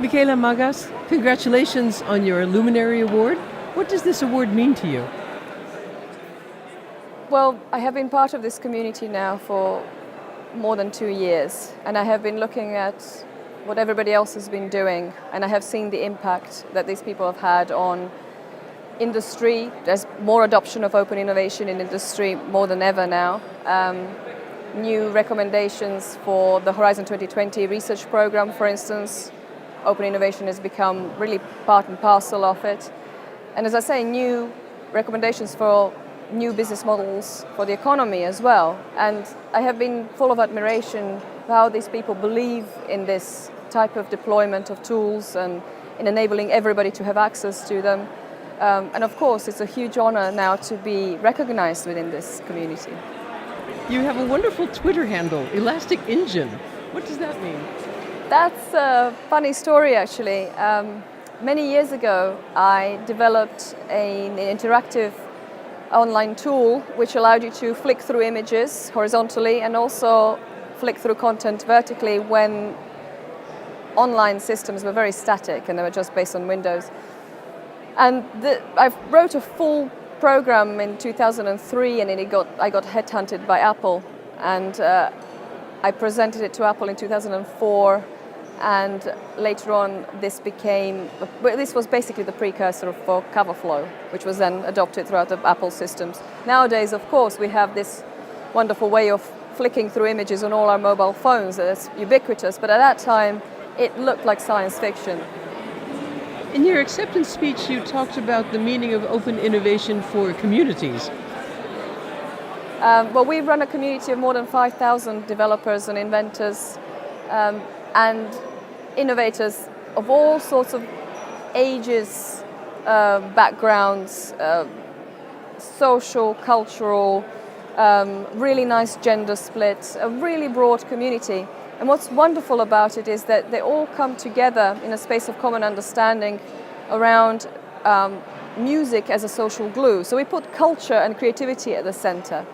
Michela Magas, congratulations on your Luminary Award. What does this award mean to you? Well, I have been part of this community now for more than 2 years, and I have been looking at what everybody else has been doing, and I have seen the impact that these people have had on industry. There's more adoption of open innovation in industry more than ever now. New recommendations for the Horizon 2020 research program, for instance. Open innovation has become really part and parcel of it. And as I say, new recommendations for new business models for the economy as well. And I have been full of admiration for how these people believe in this type of deployment of tools and in enabling everybody to have access to them. And of course, it's a huge honor now to be recognized within this community. You have a wonderful Twitter handle, Elastic Engine. What does that mean? That's a funny story, actually. Many years ago, I developed an interactive online tool which allowed you to flick through images horizontally and also flick through content vertically when online systems were very static and they were just based on Windows. And I wrote a full program in 2003, and I got headhunted by Apple, and I presented it to Apple in 2004. And later on, this was basically the precursor for CoverFlow, which was then adopted throughout the Apple systems. Nowadays, of course, we have this wonderful way of flicking through images on all our mobile phones. It's ubiquitous, but at that time, it looked like science fiction. In your acceptance speech, you talked about the meaning of open innovation for communities. Well, we run a community of more than 5,000 developers and inventors and innovators of all sorts of ages, backgrounds, social, cultural, really nice gender split, a really broad community. And what's wonderful about it is that they all come together in a space of common understanding around music as a social glue. So we put culture and creativity at the center.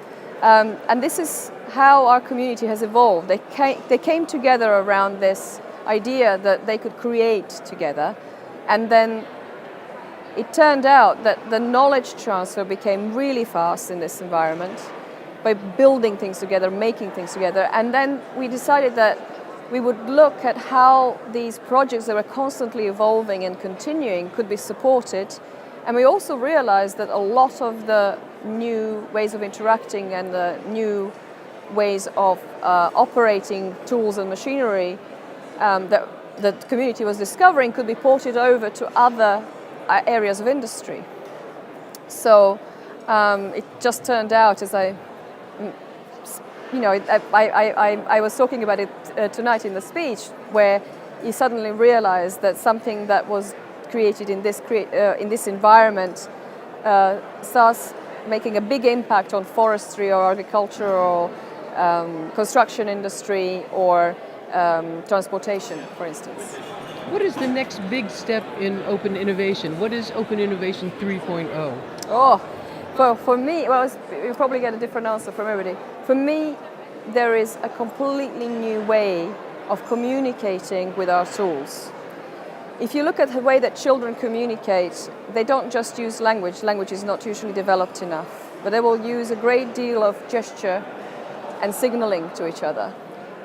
And this is how our community has evolved. They came together around this idea that they could create together. And then it turned out that the knowledge transfer became really fast in this environment by building things together, making things together. And then we decided that we would look at how these projects that were constantly evolving and continuing could be supported. And we also realized that a lot of the new ways of interacting and the new ways of operating tools and machinery that the community was discovering could be ported over to other areas of industry. So it just turned out, as I was talking about it tonight in the speech, where you suddenly realize that something that was created in this environment starts making a big impact on forestry or agriculture or construction industry or transportation, for instance. What is the next big step in open innovation? What is Open Innovation 3.0? Oh, for me, well, you'll probably get a different answer from everybody. For me, there is a completely new way of communicating with our tools. If you look at the way that children communicate, they don't just use language. Language is not usually developed enough, but they will use a great deal of gesture and signaling to each other.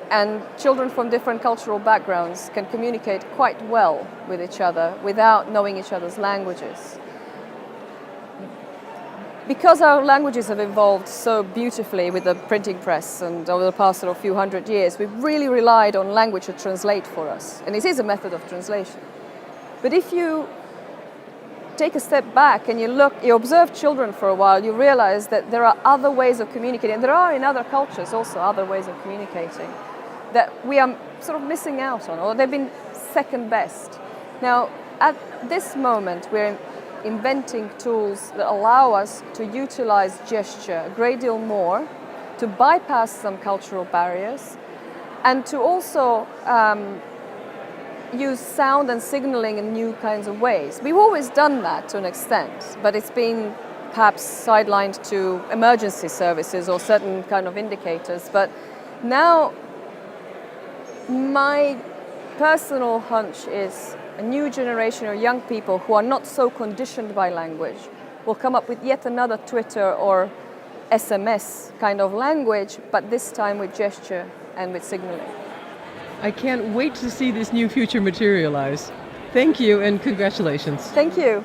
And children from different cultural backgrounds can communicate quite well with each other without knowing each other's languages. Because our languages have evolved so beautifully with the printing press and over the past few hundred years, we've really relied on language to translate for us. And it is a method of translation. But if you take a step back and you observe children for a while, you realize that there are other ways of communicating. And there are in other cultures also other ways of communicating that we are sort of missing out on, or they've been second best. Now, at this moment, we're inventing tools that allow us to utilize gesture a great deal more, to bypass some cultural barriers, and to also use sound and signaling in new kinds of ways. We've always done that to an extent, but it's been perhaps sidelined to emergency services or certain kind of indicators. But now my personal hunch is a new generation of young people who are not so conditioned by language will come up with yet another Twitter or SMS kind of language, but this time with gesture and with signaling. I can't wait to see this new future materialize. Thank you and congratulations. Thank you.